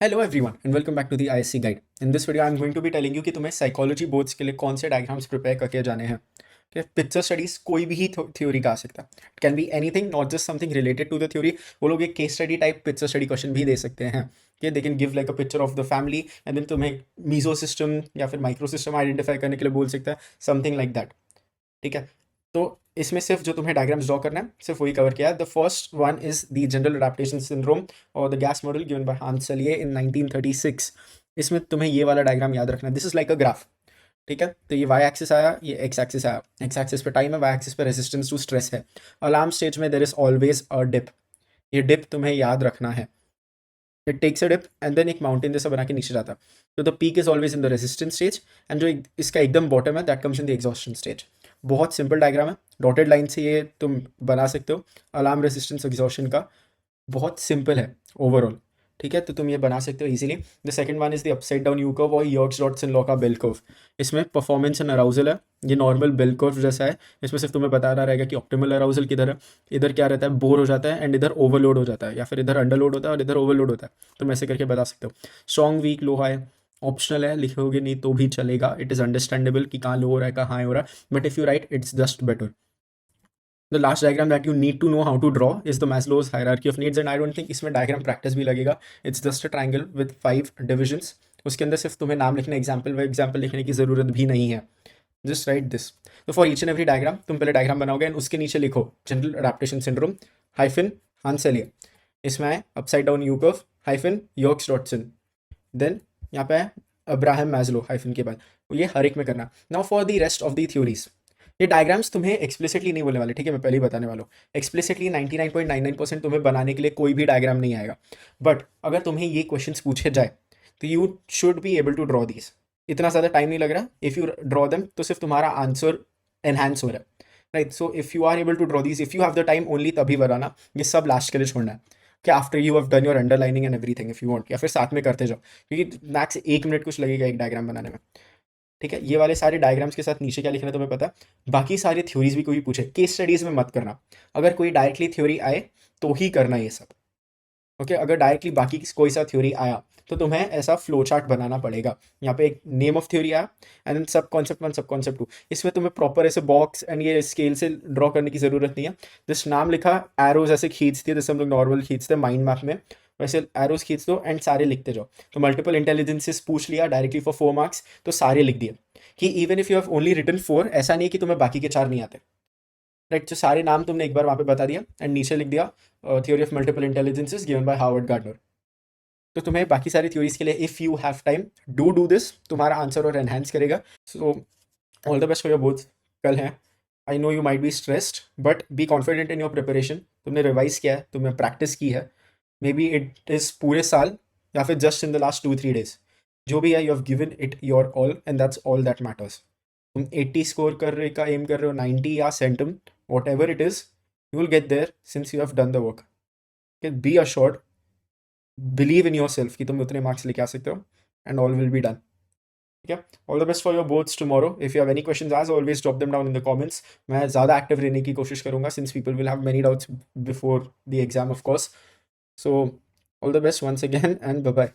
Hello everyone and welcome back to the ISC guide. In this video I am going to be telling you कि तुम्हें psychology boards के लिए कौन से diagrams prepare करके जाने हैं। पिक्चर स्टडीज कोई भी थ्योरी का आ सकता है। It can be anything, not just something related to the theory. वो लोग एक case study type picture study question भी दे सकते हैं कि they can give like a picture of the family and then तुम्हें मीजो सिस्टम या फिर माइक्रो सिस्टम आइडेंटिफाई करने के लिए बोल सकता है, समथिंग लाइक दैट। ठीक है, तो इसमें सिर्फ जो तुम्हें डायग्राम्स ड्रॉ करना है सिर्फ वही कवर किया है। The first one is the general adaptation syndrome और the gas model given by Hans Selye in 1936। इसमें तुम्हें ये वाला डायग्राम याद रखना है। This is like a graph. ठीक है, तो ये वाई एक्सिस आया, ये एक्स एक्सिस आया। एक्स एक्सिस पे टाइम है, वाई एक्सिस पे रेजिस्टेंस टू स्ट्रेस है। अलार्म स्टेज में there is always a dip. ये डिप तुम्हें याद रखना है। It takes a dip and then एक माउंटेन जैसा बना के नीचे जाता है। तो the peak is always in the resistance stage and जो इसका एकदम बॉटम है that comes in the exhaustion stage. बहुत सिंपल डायग्राम है, डॉटेड लाइन से ये तुम बना सकते हो। अलार्म रेजिस्टेंस एग्जॉशन का बहुत सिंपल है ओवरऑल। ठीक है, तो तुम ये बना सकते हो easily. The second one is the upside down U curve और यर्क्स डॉट्सन लॉ का बेल कर्व। इसमें परफॉर्मेंस एंड अराउजल है। ये नॉर्मल बेल कर्व जैसा है। इसमें सिर्फ तुम्हें बताना रहेगा कि ऑप्टिमल अराउजल किधर है। इधर क्या रहता है, बोर हो जाता है एंड इधर ओवरलोड हो जाता है, या फिर इधर अंडरलोड होता है और इधर ओवरलोड होता है। तुम ऐसे करके बता सकते हो। Strong weak low high optional है, लिखोगे नहीं तो भी चलेगा। इट इज़ अंडरस्टैंडेबल कि कहाँ लो हो रहा है कहाँ हाई हो रहा है, but if you right it's just better. The last diagram that you need to know how to draw is the Maslow's hierarchy of needs, and I don't think इसमें diagram practice भी लगेगा. It's just a triangle with 5 divisions. उसके अंदर सिर्फ तुम्हें नाम लिखने, example व एग्जाम्पल लिखने की ज़रूरत भी नहीं है. Just write this. तो for each and every diagram तुम पहले डायग्राम बनाओगे एंड उसके नीचे लिखो general adaptation syndrome hyphen Hans Selye. इसमें है upside down U curve hyphen Yerkes Dodson. Then यहाँ पे है अब्राहम मैस्लो हाइफिन के बाद. ये हर एक में करना. Now for the rest of the theories, ये डायग्राम्स तुम्हें एक्सप्लिसिटली नहीं बोलने वाले. ठीक है, मैं पहले ही बताने वाला हूँ. एक्सप्लिसिटली 99.99% तुम्हें बनाने के लिए कोई भी डायग्राम नहीं आएगा. बट अगर तुम्हें ये क्वेश्चंस पूछे जाए तो you should be able to draw these. इतना ज़्यादा टाइम नहीं लग रहा. इफ़ यू ड्रॉ देम तो सिर्फ तुम्हारा आंसर एनहांस हो रहा है. Right, so if you are able to draw these, if you have the time only तभी बनाना. ये सब लास्ट के लिए छोड़ना है कि after you have done your underlining and everything if you want, या फिर साथ में करते जाओ, क्योंकि मैक्स 1 मिनट कुछ लगेगा एक डायग्राम बनाने में. ठीक है, ये वाले सारे डायग्राम्स के साथ नीचे क्या लिखना है तुम्हें पता है. बाकी सारी थ्योरीज भी कोई पूछे, केस स्टडीज में मत करना. अगर कोई डायरेक्टली थ्योरी आए तो ही करना ये सब. ओके, अगर डायरेक्टली बाकी कोई सा थ्योरी आया तो तुम्हें ऐसा फ्लो चार्ट बनाना पड़ेगा. यहाँ पे एक नेम ऑफ थ्योरी आया एंड सब कॉन्सेप्ट वन सब कॉन्सेप्ट टू. इसमें तुम्हें प्रॉपर ऐसे बॉक्स एंड ये स्केल से ड्रॉ करने की जरूरत नहीं है. जस्ट नाम लिखा, एरोज ऐसे खींचते जैसे हम लोग नॉर्मल खींचते माइंड मैप में, वैसे एरोज खींच दो एंड सारे लिखते जाओ. तो मल्टीपल इंटेलिजेंसेस पूछ लिया डायरेक्टली फॉर 4 मार्क्स, तो सारे लिख दिए. कि even if you have only written 4, ऐसा नहीं कि तुम्हें बाकी के 4 नहीं आते. राइट, जो सारे नाम तुमने एक बार वहाँ पे बता दिया एंड नीचे लिख दिया theory of multiple intelligences given by Harvard gardener. तो तुम्हें बाकी सारी थ्योरीज के लिए if you have time do this, तुम्हारा आंसर और एनहांस करेगा. सो all the best for your both. कल है, I know you might be stressed but be confident in your preparation. तुमने रिवाइज किया है, तुमने प्रैक्टिस की है. मे बी इट इज़ पूरे साल या फिर just in the last 2-3 days. जो भी है you have given it your all and that's all that matters. तुम 80 स्कोर कर रहे का एम कर रहे हो, 90 या centum, whatever it is, you will get there since you have done the work. Be assured, believe in yourself कि तुम उतने मार्क्स लेके आ सकते हो and all will be done. ठीक है, all the best for your boards tomorrow. If you have any questions as always drop them down in the comments. मैं ज़्यादा एक्टिव रहने की कोशिश करूंगा since people will have many doubts before the exam of course. So all the best once again and bye bye.